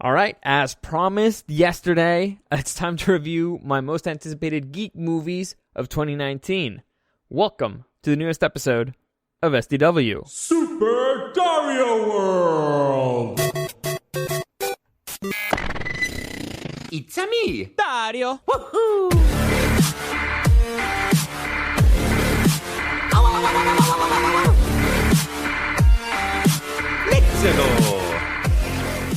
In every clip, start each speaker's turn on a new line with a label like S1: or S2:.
S1: All right, as promised yesterday, it's time to review my most anticipated geek movies of 2019. Welcome to the newest episode of SDW.
S2: Super Dario World!
S3: It's a me,
S1: Dario!
S3: Woohoo! Let's go!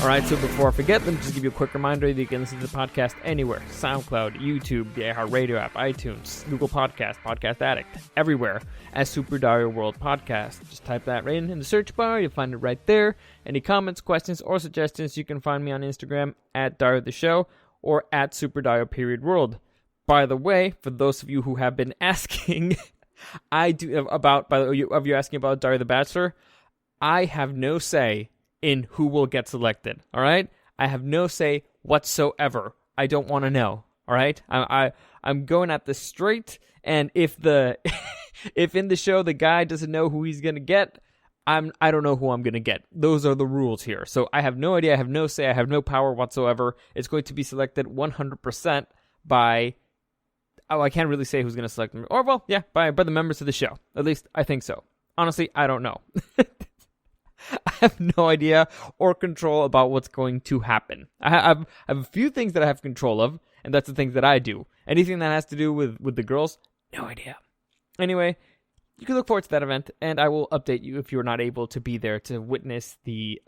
S1: All right, so before I forget, let me just give you a quick reminder that you can listen to the podcast anywhere. SoundCloud, YouTube, the iHeartRadio app, iTunes, Google Podcast, Podcast Addict, everywhere as Super Dario World Podcast. Just type that right in the search bar. You'll find it right there. Any comments, questions, or suggestions, you can find me on Instagram at Dario the Show or at Super Dario World. By the way, for those of you who have been asking, you asking about Dario the Bachelor, I have no say in who will get selected, all right? I have no say whatsoever. I don't want to know, all right? I'm going at this straight, and if in the show the guy doesn't know who he's going to get, I don't know who I'm going to get. Those are the rules here. So I have no idea, I have no say, I have no power whatsoever. It's going to be selected 100% by, I can't really say who's going to select them. Or, well, yeah, by the members of the show. At least I think so. Honestly, I don't know. I have no idea or control about what's going to happen. I have a few things that I have control of, and that's the things that I do. Anything that has to do with the girls, no idea. Anyway, you can look forward to that event, and I will update you if you're not able to be there to witness the,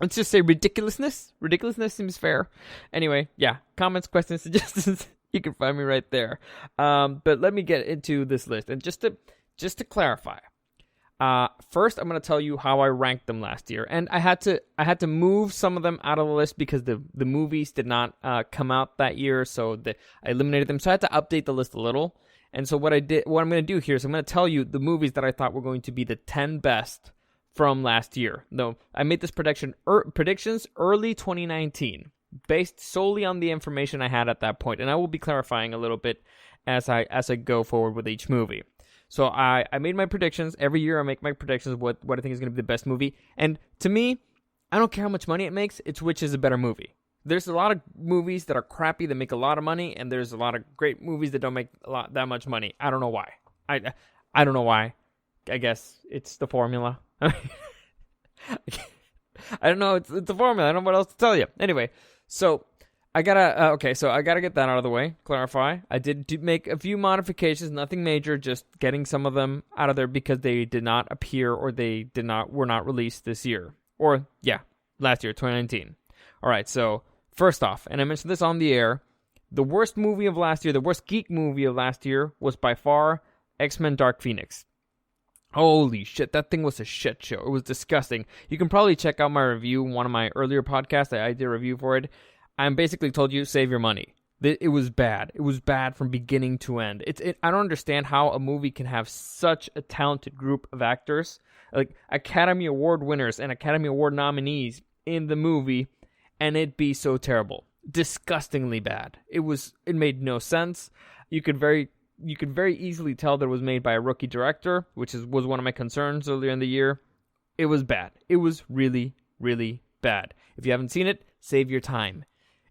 S1: let's just say ridiculousness. Ridiculousness seems fair. Anyway, yeah, comments, questions, suggestions, you can find me right there. But let me get into this list, and just to clarify. First, I'm going to tell you how I ranked them last year, and I had to move some of them out of the list because the movies did not come out that year, so I eliminated them. So I had to update the list a little. And so what I'm going to do here is I'm going to tell you the movies that I thought were going to be the 10 best from last year. No, I made this predictions early 2019, based solely on the information I had at that point, and I will be clarifying a little bit as I go forward with each movie. So I made my predictions. Every year I make my predictions of what I think is going to be the best movie. And to me, I don't care how much money it makes. It's which is a better movie. There's a lot of movies that are crappy that make a lot of money, and there's a lot of great movies that don't make that much money. I don't know why. I don't know why. I guess it's the formula. I don't know. It's the formula. I don't know what else to tell you. Anyway, so I gotta get that out of the way, clarify. I did make a few modifications, nothing major, just getting some of them out of there because they did not appear or were not released this year. Or, yeah, last year, 2019. All right, so first off, and I mentioned this on the air, the worst movie of last year, the worst geek movie of last year was by far X-Men Dark Phoenix. Holy shit, that thing was a shit show. It was disgusting. You can probably check out my review, one of my earlier podcasts. I did a review for it. I basically told you, save your money. It was bad. It was bad from beginning to end. I don't understand how a movie can have such a talented group of actors, like Academy Award winners and Academy Award nominees in the movie, and it be so terrible. Disgustingly bad. It made no sense. You could very easily tell that it was made by a rookie director, which was one of my concerns earlier in the year. It was bad. It was really, really bad. If you haven't seen it, save your time.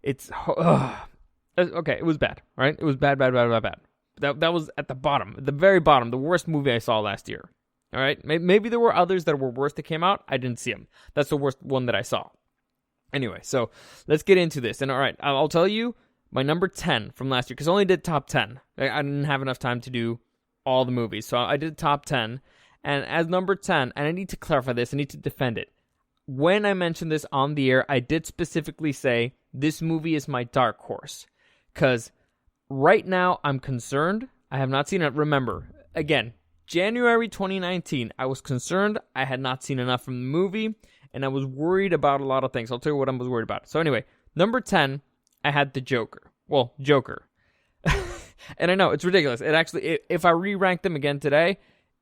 S1: It's okay. It was bad, right? It was bad. That was at the bottom, the very bottom, the worst movie I saw last year. All right, maybe there were others that were worse that came out. I didn't see them. That's the worst one that I saw. Anyway, so let's get into this. And all right, I'll tell you my number 10 from last year because I only did top 10. I didn't have enough time to do all the movies, so I did top 10. And as number 10, and I need to clarify this. I need to defend it. When I mentioned this on the air, I did specifically say this movie is my dark horse. Because right now, I'm concerned. I have not seen it. Remember, again, January 2019, I was concerned. I had not seen enough from the movie. And I was worried about a lot of things. I'll tell you what I was worried about. So anyway, number 10, I had the Joker. Well, Joker. And I know, it's ridiculous. It actually, if I re-rank them again today,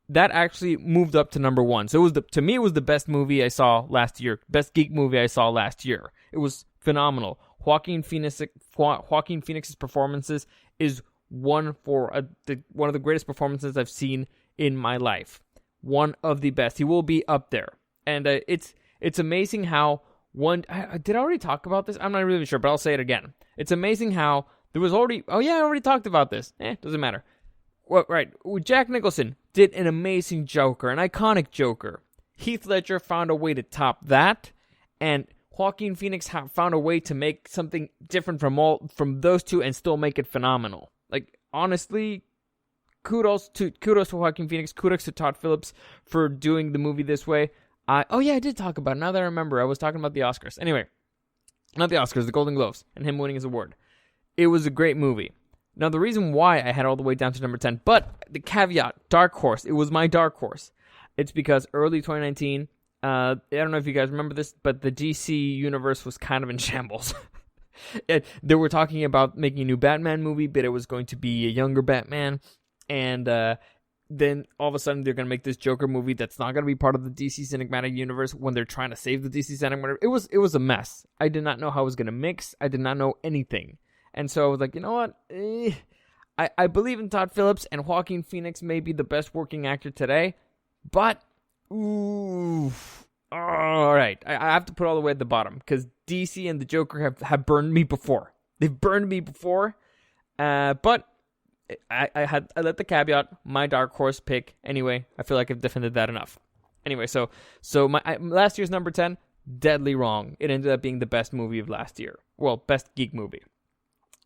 S1: that actually moved up to number 1. So to me, it was the best movie I saw last year. Best geek movie I saw last year. It was phenomenal. Joaquin Phoenix's performances is one of the greatest performances I've seen in my life. One of the best. He will be up there. And it's amazing how Did I already talk about this? I'm not really sure, but I'll say it again. It's amazing how there was already... Oh, yeah, I already talked about this. Doesn't matter. Well, right. Jack Nicholson did an amazing Joker, an iconic Joker. Heath Ledger found a way to top that, and Joaquin Phoenix found a way to make something different from those two and still make it phenomenal. Like, honestly, kudos to Joaquin Phoenix, kudos to Todd Phillips for doing the movie this way. I did talk about it. Now that I remember, I was talking about the Oscars. Anyway, not the Oscars, the Golden Globes, and him winning his award. It was a great movie. Now, the reason why I had all the way down to number 10, but the caveat, dark horse, it was my dark horse. It's because early 2019, I don't know if you guys remember this, but the DC universe was kind of in shambles. They were talking about making a new Batman movie, but it was going to be a younger Batman, and then all of a sudden they're going to make this Joker movie that's not going to be part of the DC Cinematic Universe when they're trying to save the DC Cinematic. It was a mess. I did not know how it was going to mix. I did not know anything. And so I was like, you know what? I believe in Todd Phillips, and Joaquin Phoenix may be the best working actor today, but all right. I have to put all the way at the bottom because DC and the Joker have burned me before. They've burned me before, but I let the caveat, my dark horse pick. Anyway, I feel like I've defended that enough. Anyway, so my last year's number 10, deadly wrong. It ended up being the best movie of last year. Well, best geek movie.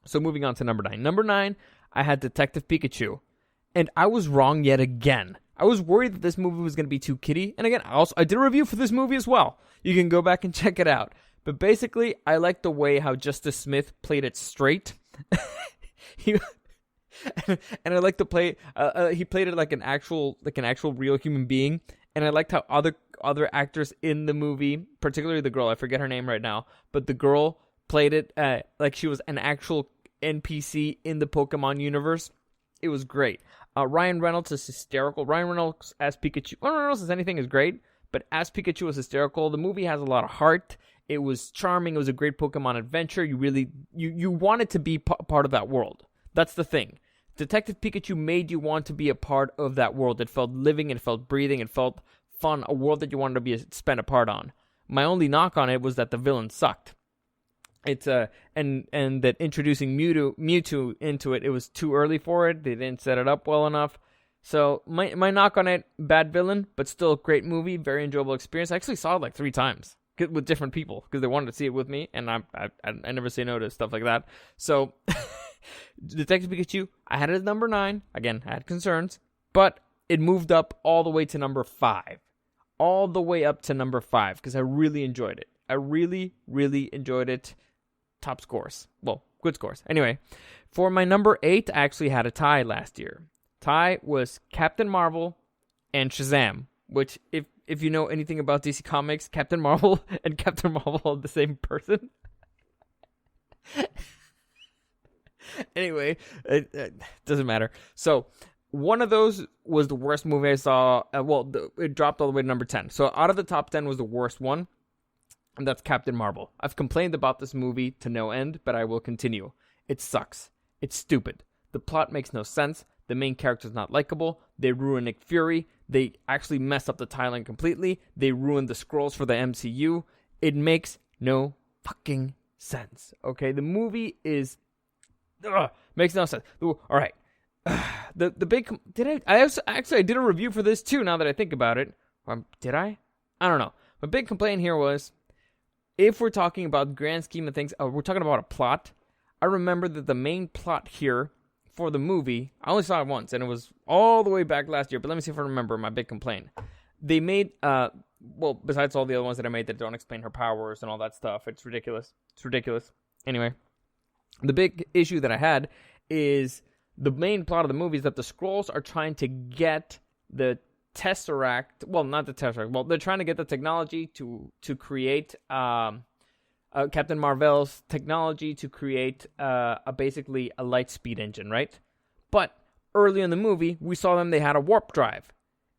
S1: So moving on to number 9. Number 9, I had Detective Pikachu, and I was wrong yet again. I was worried that this movie was going to be too kiddie, and again, I did a review for this movie as well. You can go back and check it out. But basically, I like the way how Justice Smith played it straight. And I like to play. He played it like an actual real human being. And I liked how other actors in the movie, particularly the girl, I forget her name right now, but the girl played it like she was an actual NPC in the Pokemon universe. It was great. Ryan Reynolds is hysterical. Ryan Reynolds as Pikachu. Ryan Reynolds as anything is great, but as Pikachu was hysterical. The movie has a lot of heart. It was charming. It was a great Pokemon adventure. You really you wanted to be part of that world. That's the thing. Detective Pikachu made you want to be a part of that world. It felt living, it felt breathing, it felt fun, a world that you wanted to spend a part on. My only knock on it was that the villain sucked. It's and that introducing Mewtwo into it was too early for it. They didn't set it up well enough. So my knock on it, bad villain, but still a great movie, very enjoyable experience. I actually saw it like 3 times with different people because they wanted to see it with me, and I never say no to stuff like that. So Detective Pikachu, I had it at number 9. Again, I had concerns, but it moved up all the way to number 5. All the way up to number 5 because I really enjoyed it. I really, really enjoyed it. Top scores. Well, good scores. Anyway, for my number 8, I actually had a tie last year. Tie was Captain Marvel and Shazam, which if you know anything about DC Comics, Captain Marvel and Captain Marvel are the same person. Anyway, it doesn't matter. So, one of those was the worst movie I saw. It dropped all the way to number 10. So, out of the top 10 was the worst one, and that's Captain Marvel. I've complained about this movie to no end, but I will continue. It sucks. It's stupid. The plot makes no sense. The main character's not likable. They ruin Nick Fury. They actually mess up the timeline completely. They ruin the Skrulls for the MCU. It makes no fucking sense. Okay, the movie is... makes no sense. All right. The big... I did a review for this too, now that I think about it. Did I? I don't know. My big complaint here was, if we're talking about the grand scheme of things, we're talking about a plot. I remember that the main plot here for the movie, I only saw it once, and it was all the way back last year, but let me see if I remember my big complaint. They made, besides all the other ones that I made that don't explain her powers and all that stuff, it's ridiculous. Anyway, the big issue that I had is the main plot of the movie is that the Skrulls are trying to get the Tesseract, well, not the Tesseract, well, they're trying to get the technology to create Captain Marvel's technology to create basically a light speed engine, right? But early in the movie, we saw they had a warp drive.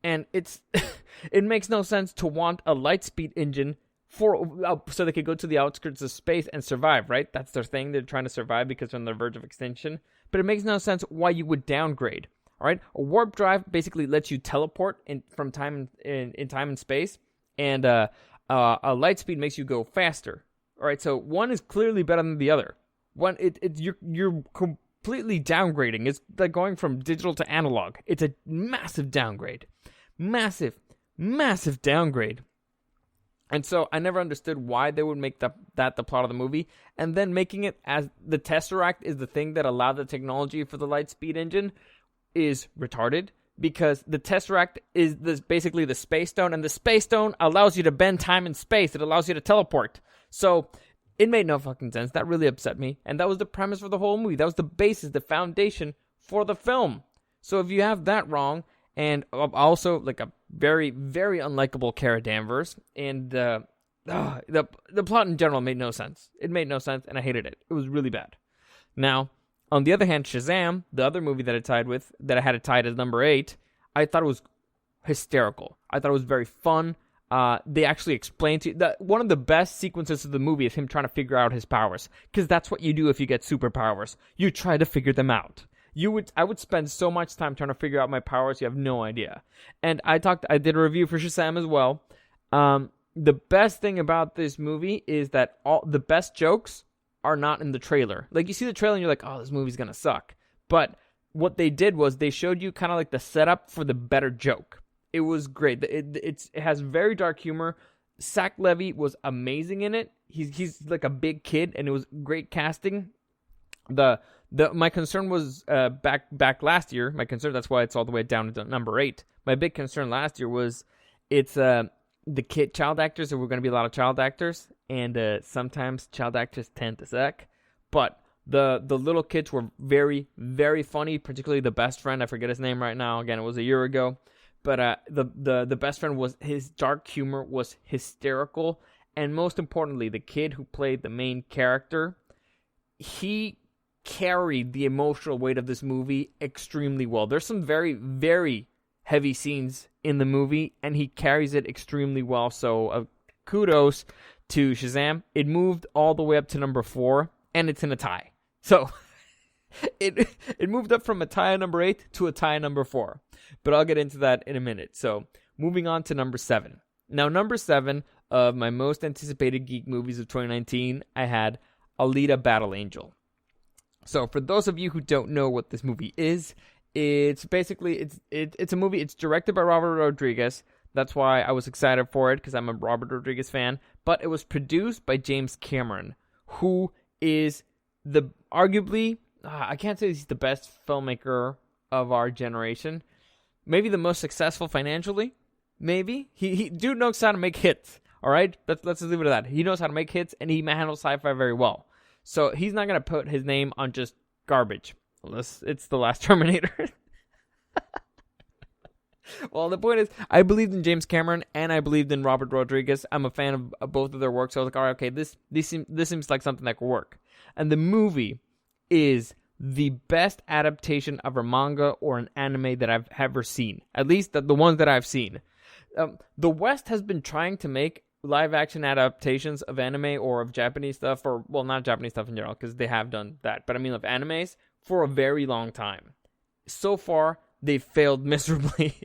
S1: And it makes no sense to want a light speed engine so they could go to the outskirts of space and survive, right? That's their thing. They're trying to survive because they're on the verge of extinction. But it makes no sense why you would downgrade, all right? A warp drive basically lets you teleport in time and space. And light speed makes you go faster. All right, so one is clearly better than the other. You're completely downgrading. It's like going from digital to analog. It's a massive downgrade. Massive downgrade. And so I never understood why they would make that the plot of the movie, and then making it as the Tesseract is the thing that allowed the technology for the light speed engine is retarded, because the Tesseract is basically the Space Stone, and the Space Stone allows you to bend time and space. It allows you to teleport. So it made no fucking sense. That really upset me, and that was the premise for the whole movie. That was the basis, the foundation for the film. So if you have that wrong, and also like a very, very unlikable Cara Danvers, and the plot in general made no sense. It made no sense, and I hated it. It was really bad. Now, on the other hand, Shazam, the other movie that I had it tied as number 8, I thought it was hysterical. I thought it was very fun. They actually explained to you that one of the best sequences of the movie is him trying to figure out his powers, because that's what you do if you get superpowers. You try to figure them out. I would spend so much time trying to figure out my powers, you have no idea. And I did a review for Shazam as well. The best thing about this movie is that all the best jokes are not in the trailer. Like, you see the trailer and you're like, oh, this movie's gonna suck. But what they did was they showed you kind of like the setup for the better joke. It was great. It has very dark humor. Zach Levy was amazing in it. He's like a big kid, and it was great casting. My concern was back last year. My concern, that's why it's all the way down to number 8. My big concern last year was it's the child actors. There were going to be a lot of child actors, and sometimes child actors tend to suck. But the little kids were very, very funny. Particularly the best friend. I forget his name right now. Again, it was a year ago. But the best friend, his dark humor was hysterical, and most importantly, the kid who played the main character, he carried the emotional weight of this movie extremely well. There's some very, very heavy scenes in the movie, and he carries it extremely well. So kudos to Shazam. It moved all the way up to number 4, and it's in a tie. So it moved up from a tie at number 8 to a tie at number 4. But I'll get into that in a minute. So moving on to number 7. Now, number 7 of my most anticipated geek movies of 2019, I had Alita Battle Angel. So for those of you who don't know what this movie is, it's basically it's a movie. It's directed by Robert Rodriguez. That's why I was excited for it, because I'm a Robert Rodriguez fan. But it was produced by James Cameron, who is arguably, I can't say he's the best filmmaker of our generation. Maybe the most successful financially. Maybe. He dude knows how to make hits. All right? Let's just leave it at that. He knows how to make hits, and he handles sci-fi very well. So he's not going to put his name on just garbage. Unless it's The Last Terminator. Well, the point is, I believed in James Cameron, and I believed in Robert Rodriguez. I'm a fan of both of their work, so I was like, all right, okay, this seems like something that could work. And the movie is the best adaptation of a manga or an anime that I've ever seen. At least the ones that I've seen. The West has been trying to make live-action adaptations of anime or of Japanese stuff, or, well, not Japanese stuff in general, because they have done that, but I mean of animes, for a very long time. So far, they've failed miserably.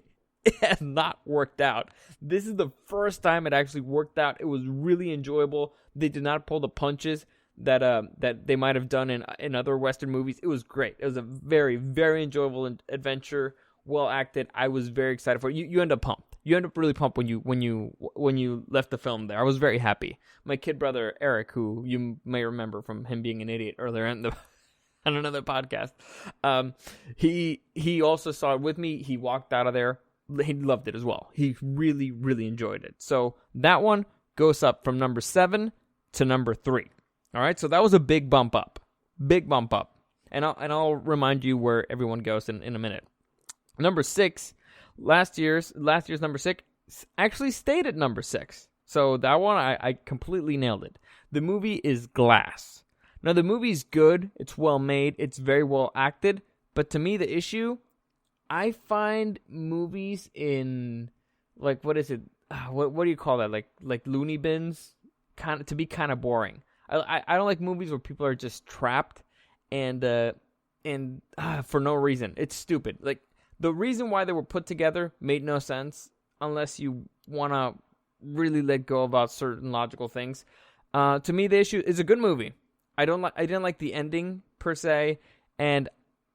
S1: It has not worked out. This is the first time it actually worked out. It was really enjoyable. They did not pull the punches that they might have done in other Western movies. It was great. It was a very, very enjoyable adventure, well acted. I was very excited for it. You end up pumped. You end up really pumped when you left the film there. I was very happy. My kid brother Eric, who you may remember from him being an idiot earlier on another podcast, he also saw it with me. He walked out of there. He loved it as well. He really, really enjoyed it. So that one goes up from number 7 to number 3. All right, so that was a big bump up. Big bump up. And I'll remind you where everyone goes in a minute. Number 6, last year's number 6 actually stayed at number 6. So that one, I completely nailed it. The movie is Glass. Now, the movie's good. It's well made. It's very well acted. But to me, the issue, I find movies in, like, what is it? What do you call that? Like loony bins? To be kind of boring. I don't like movies where people are just trapped and for no reason. It's stupid. Like, the reason why they were put together made no sense unless you want to really let go about certain logical things. To me, the issue is a good movie. I didn't like the ending per se, and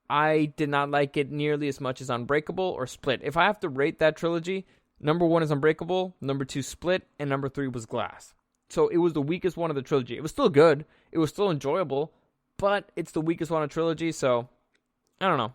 S1: I did not like it nearly as much as Unbreakable or Split. If I have to rate that trilogy, number 1 is Unbreakable, number 2 Split, and number 3 was Glass. So it was the weakest one of the trilogy. It was still good. It was still enjoyable, but it's the weakest one of the trilogy, so I don't know.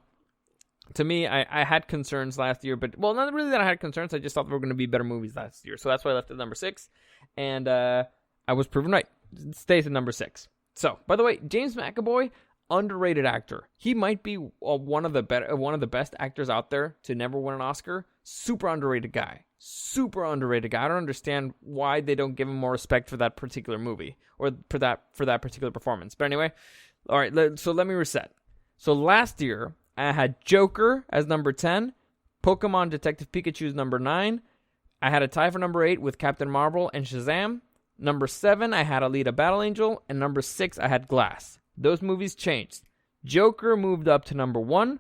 S1: To me, I had concerns last year, but, well, not really that I had concerns. I just thought there were going to be better movies last year. So that's why I left it at number 6, and I was proven right. It stays at number 6. So, by the way, James McAvoy, underrated actor. He might be one of the best actors out there to never win an Oscar. Super underrated guy. I don't understand why they don't give him more respect for that particular movie or for that particular performance. But anyway, all right. So let me reset. So last year I had Joker as number 10, Pokemon Detective Pikachu as number 9. I had a tie for number 8 with Captain Marvel and Shazam. Number 7 I had Alita Battle Angel, and number 6 I had Glass. Those movies changed. Joker moved up to number 1.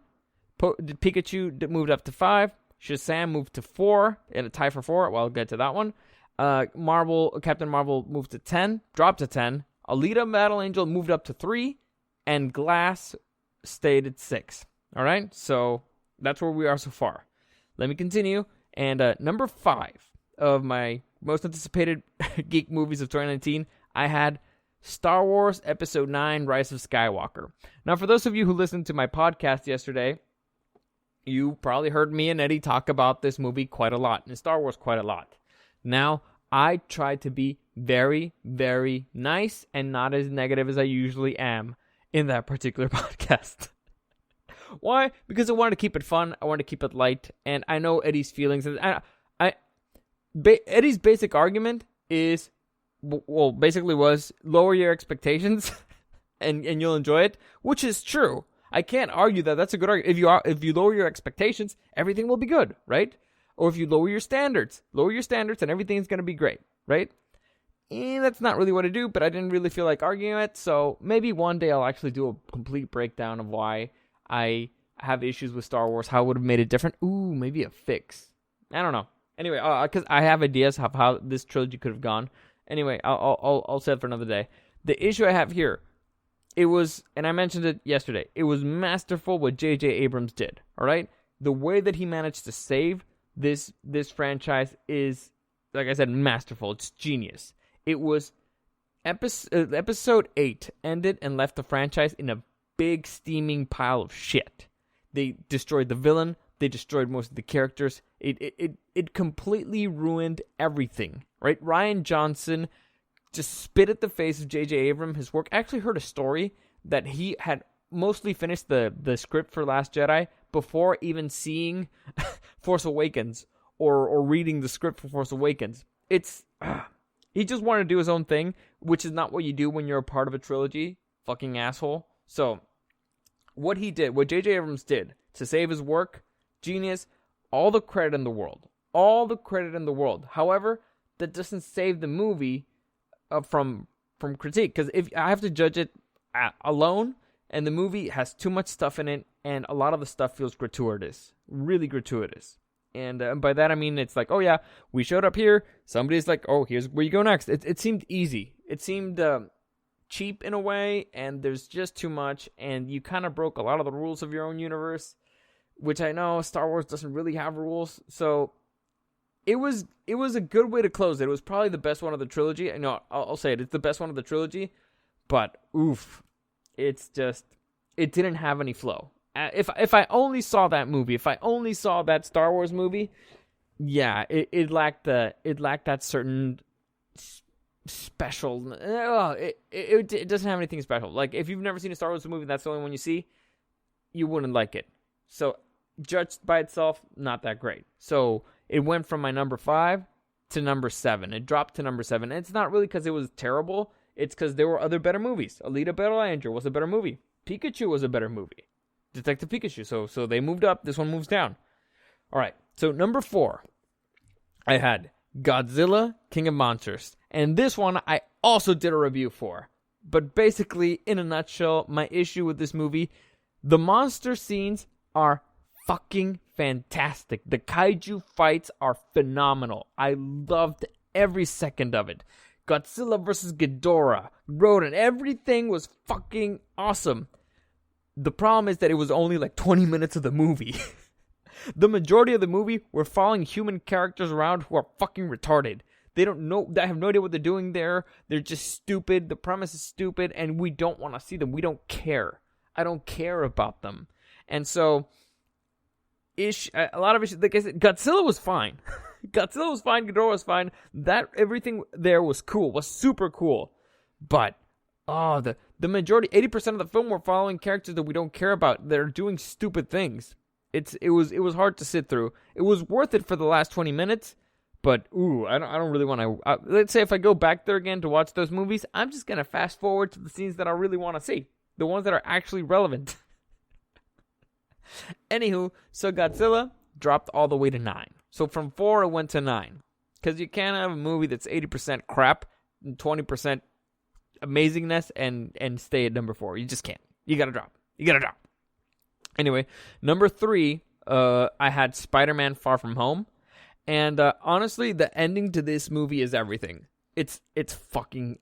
S1: Pikachu moved up to 5. Shazam moved to 4, and a tie for 4. Well, I'll get to that one. Captain Marvel moved to 10, dropped to 10. Alita Battle Angel moved up to 3, and Glass stayed at 6. All right, so that's where we are so far. Let me continue. And number 5 of my most anticipated geek movies of 2019, I had Star Wars Episode 9, Rise of Skywalker. Now, for those of you who listened to my podcast yesterday, you probably heard me and Eddie talk about this movie quite a lot, and Star Wars quite a lot. Now, I tried to be very, very nice and not as negative as I usually am in that particular podcast. Why? Because I wanted to keep it fun, I wanted to keep it light, and I know Eddie's feelings. Eddie's basic argument is, well, basically was lower your expectations and you'll enjoy it, which is true. I can't argue that. That's a good argument. If you lower your expectations, everything will be good, right? Or if you lower your standards and everything's going to be great, right? That's not really what I do, but I didn't really feel like arguing it, so maybe one day I'll actually do a complete breakdown of why I have issues with Star Wars, how I would have made it different. Ooh, maybe a fix. I don't know. Anyway, because I have ideas of how this trilogy could have gone. Anyway, I'll say it for another day. The issue I have here, it was, and I mentioned it yesterday, it was masterful what J.J. Abrams did, all right? The way that he managed to save this franchise is, like I said, masterful. It's genius. It was episode 8 ended and left the franchise in a big steaming pile of shit. They destroyed the villain. They destroyed most of the characters. It completely ruined everything, right? Rian Johnson just spit at the face of J.J. Abrams, his work. I actually heard a story that he had mostly finished the script for Last Jedi before even seeing Force Awakens or reading the script for Force Awakens. He just wanted to do his own thing, which is not what you do when you're a part of a trilogy. Fucking asshole. So, what J.J. Abrams did to save his work, genius, all the credit in the world. However, that doesn't save the movie from critique, because if I have to judge it alone, and the movie has too much stuff in it, and a lot of the stuff feels gratuitous, really gratuitous. And by that I mean it's like, oh yeah, we showed up here, somebody's like, oh, here's where you go next. It seemed easy. It seemed cheap in a way, and there's just too much, and you kind of broke a lot of the rules of your own universe, which I know Star Wars doesn't really have rules. So it was a good way to close it. It was probably the best one of the trilogy. I know, I'll say it. It's the best one of the trilogy, but oof, it didn't have any flow. If I only saw that movie, if I only saw that Star Wars movie, yeah, it lacked that certain special. It doesn't have anything special. Like, if you've never seen a Star Wars movie, that's the only one you see, you wouldn't like it. So, judged by itself, not that great. So, it went from my number 5 to number 7. It dropped to number 7. And it's not really because it was terrible. It's because there were other better movies. Alita Battle Angel was a better movie. Pikachu was a better movie. Detective Pikachu. So they moved up. This one moves down. All right. So number 4, I had Godzilla, King of Monsters. And this one I also did a review for. But basically, in a nutshell, my issue with this movie, the monster scenes are fucking fantastic. The kaiju fights are phenomenal. I loved every second of it. Godzilla vs. Ghidorah, Rodan, everything was fucking awesome. The problem is that it was only like 20 minutes of the movie. The majority of the movie were following human characters around who are fucking retarded. They don't know, I have no idea what they're doing there. They're just stupid. The premise is stupid, and we don't want to see them. We don't care. I don't care about them. And so, a lot of issues, like I said, Godzilla was fine. Godzilla was fine, Ghidorah was fine. That, everything there was cool, was super cool. But, the majority, 80% of the film were following characters that we don't care about. They're doing stupid things. It was hard to sit through. It was worth it for the last 20 minutes. But, I don't really want to... let's say if I go back there again to watch those movies, I'm just going to fast forward to the scenes that I really want to see. The ones that are actually relevant. Anywho, so Godzilla dropped all the way to 9. So from 4, it went to 9. Because you can't have a movie that's 80% crap and 20% amazingness and stay at number 4. You just can't. You got to drop. Anyway, number 3, I had Spider-Man Far From Home. And honestly, the ending to this movie is everything. It's fucking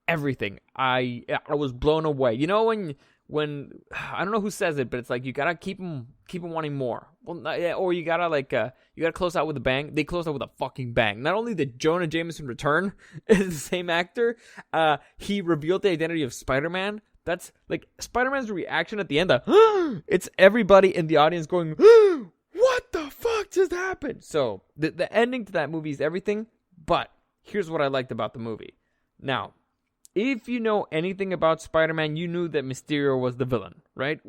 S1: everything. I was blown away. You know when I don't know who says it, but it's like you gotta keep them wanting more. Well, or you gotta close out with a bang. They closed out with a fucking bang. Not only did Jonah Jameson return as the same actor, he revealed the identity of Spider-Man. That's like Spider-Man's reaction at the end. It's everybody in the audience going, what the fuck just happened? So, the ending to that movie is everything, but here's what I liked about the movie. Now, if you know anything about Spider-Man, you knew that Mysterio was the villain, right?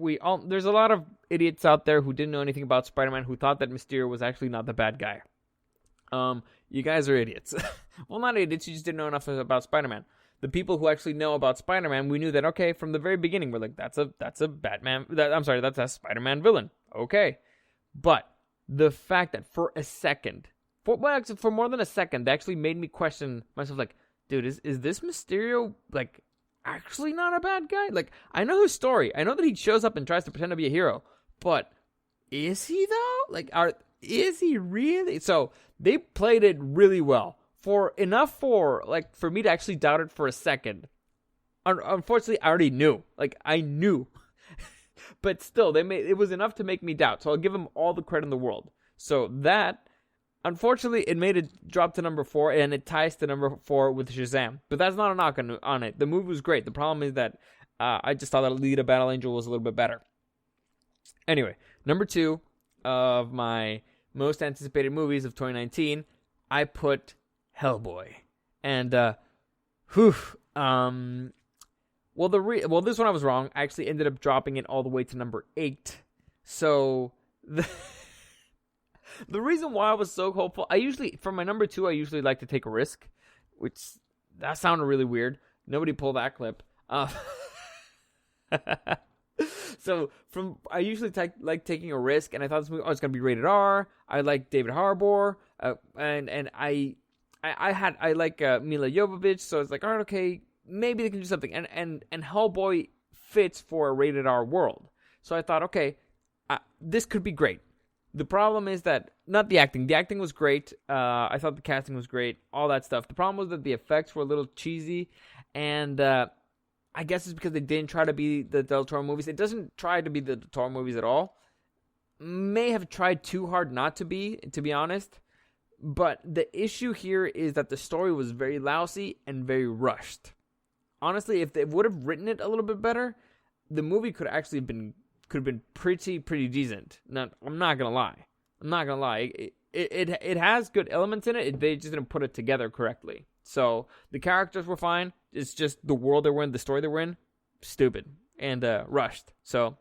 S1: There's a lot of idiots out there who didn't know anything about Spider-Man who thought that Mysterio was actually not the bad guy. You guys are idiots. Well, not idiots, you just didn't know enough about Spider-Man. The people who actually know about Spider-Man, we knew that, okay, from the very beginning, we're like, that's a Batman, that's a Spider-Man villain. Okay. But the fact that for a second, for more than a second, they actually made me question myself, like, dude, is this Mysterio, like, actually not a bad guy? Like, I know his story. I know that he shows up and tries to pretend to be a hero. But is he, though? Like, is he really? So, they played it really well. For me to actually doubt it for a second. Unfortunately, I already knew. Like, I knew. But still, it was enough to make me doubt. So I'll give them all the credit in the world. So that, unfortunately, it made it drop to number 4, and it ties to number 4 with Shazam. But that's not a knock on it. The movie was great. The problem is that I just thought that Alita Battle Angel was a little bit better. Anyway, number 2 of my most anticipated movies of 2019, I put Hellboy. And, Well, this one I was wrong. I actually ended up dropping it all the way to number 8. So, the reason why I was so hopeful, for my number 2, I usually like to take a risk, which, that sounded really weird. Nobody pull that clip. So, I usually like taking a risk, and I thought this movie, it's going to be rated R. I like David Harbour, and I like Mila Jovovich, so it's like, all right, okay, maybe they can do something. And Hellboy fits for a rated R world. So I thought, okay, this could be great. The problem is that, not the acting. The acting was great. I thought the casting was great. All that stuff. The problem was that the effects were a little cheesy. And I guess it's because they didn't try to be the Del Toro movies. It doesn't try to be the Del Toro movies at all. May have tried too hard not to be honest. But the issue here is that the story was very lousy and very rushed. Honestly, if they would have written it a little bit better, the movie could have been pretty decent. Now, I'm not gonna lie. It has good elements in it. They just didn't put it together correctly. So the characters were fine. It's just the world they were in, the story they were in, stupid and rushed. So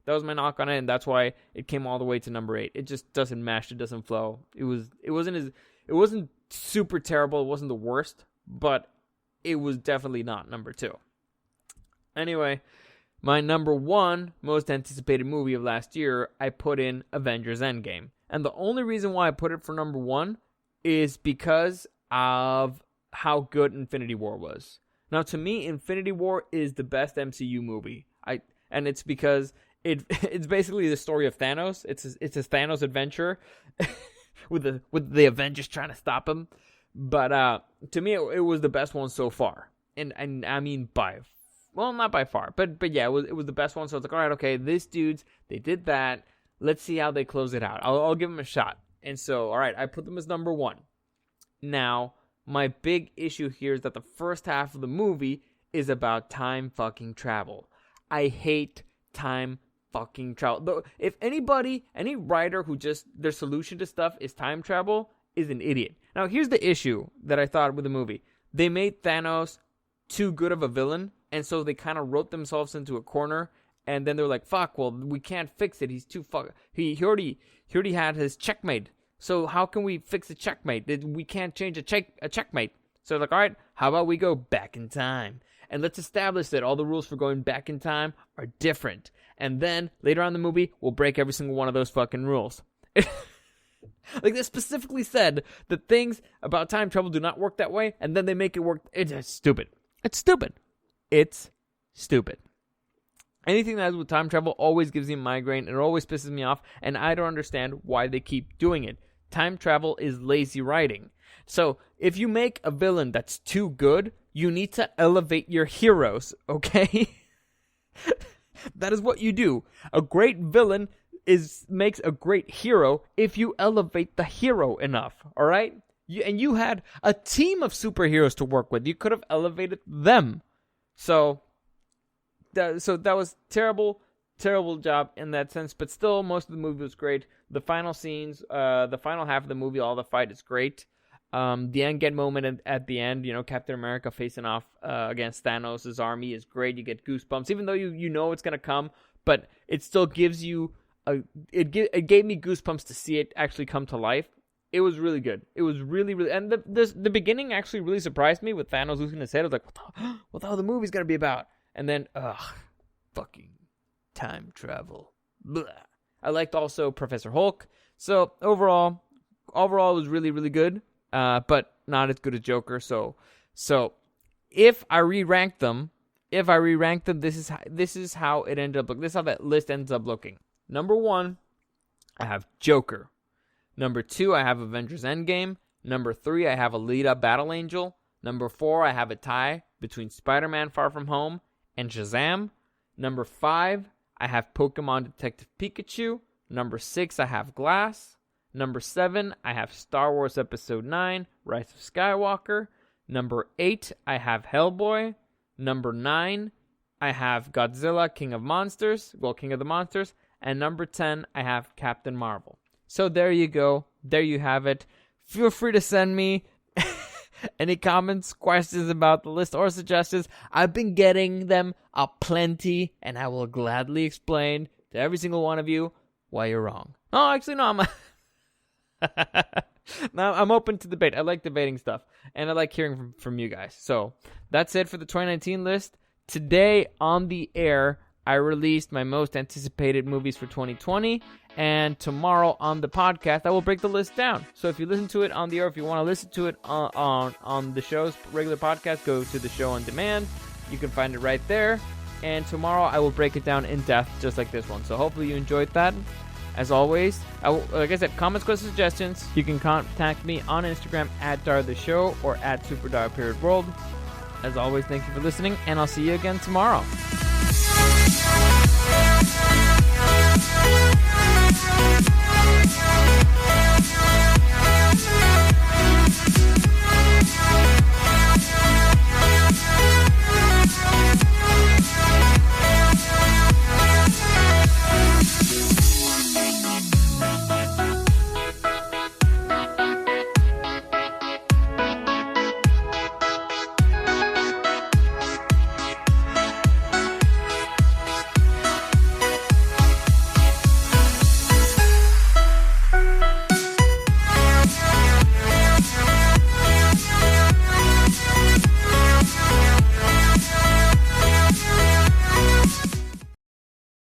S1: that was my knock on it, and that's why it came all the way to number 8. It just doesn't mesh. It doesn't flow. It wasn't super terrible. It wasn't the worst, but it was definitely not number 2. Anyway, my number 1 most anticipated movie of last year, I put in Avengers Endgame. And the only reason why I put it for number 1 is because of how good Infinity War was. Now, to me, Infinity War is the best MCU movie. And it's because it's basically the story of Thanos. It's a Thanos adventure with the Avengers trying to stop him. But to me, it was the best one so far. And I mean not by far, but yeah, it was the best one. So it's like, all right, okay, these dudes, they did that. Let's see how they close it out. I'll give them a shot. And so, all right, I put them as number 1. Now, my big issue here is that the first half of the movie is about time fucking travel. I hate time fucking travel. Though, if any writer who just, their solution to stuff is time travel, is an idiot. Now, here's the issue that I thought with the movie. They made Thanos too good of a villain, and so they kind of wrote themselves into a corner, and then they're like, fuck, well, we can't fix it. He's too he already had his checkmate. So how can we fix a checkmate? We can't change a checkmate. So they're like, all right, how about we go back in time? And let's establish that all the rules for going back in time are different. And then, later on in the movie, we'll break every single one of those fucking rules. Like, they specifically said that things about time travel do not work that way, and then they make it work. It's stupid. It's stupid. It's stupid. Anything that has with time travel always gives me a migraine, and it always pisses me off, and I don't understand why they keep doing it. Time travel is lazy writing. So, if you make a villain that's too good, you need to elevate your heroes, okay? That is what you do. A great villain makes a great hero if you elevate the hero enough, all right? You had a team of superheroes to work with. You could have elevated them. So that was terrible job in that sense. But still, most of the movie was great. The final scenes, the final half of the movie, all the fight is great. The end moment at the end, Captain America facing off against Thanos' army is great. You get goosebumps, even though you know it's gonna come, but it still gives you it gave me goosebumps to see it actually come to life. It was really good. It was really, really, and the beginning actually really surprised me with Thanos losing his head. I was like, what the hell the movie's gonna be about? And then, fucking time travel. Blah. I liked also Professor Hulk. So overall, it was really, really good. But not as good as Joker. So if I re-rank them, this is how it ended up looking. This is how that list ends up looking. Number 1, I have Joker. Number 2, I have Avengers Endgame. Number 3, I have Alita Battle Angel. Number 4, I have a tie between Spider-Man Far From Home and Shazam. Number 5, I have Pokemon Detective Pikachu. Number 6, I have Glass. Number 7, I have Star Wars Episode 9, Rise of Skywalker. Number 8, I have Hellboy. Number 9, I have Godzilla, King of the Monsters. And number 10, I have Captain Marvel. So there you go. There you have it. Feel free to send me any comments, questions about the list, or suggestions. I've been getting them aplenty, and I will gladly explain to every single one of you why you're wrong. Oh, actually, no, Now, I'm open to debate. I like debating stuff, and I like hearing from you guys. So that's it for the 2019 list. Today on the air, I released my most anticipated movies for 2020, and tomorrow on the podcast, I will break the list down. So if you listen to it on the air, if you want to listen to it on the show's regular podcast, go to the show on demand. You can find it right there. And tomorrow, I will break it down in depth, just like this one. So hopefully you enjoyed that. As always, like I said, comments, questions, suggestions. You can contact me on Instagram at DarioTheShow or at SuperDarioPeriodWorld. As always, thank you for listening, and I'll see you again tomorrow.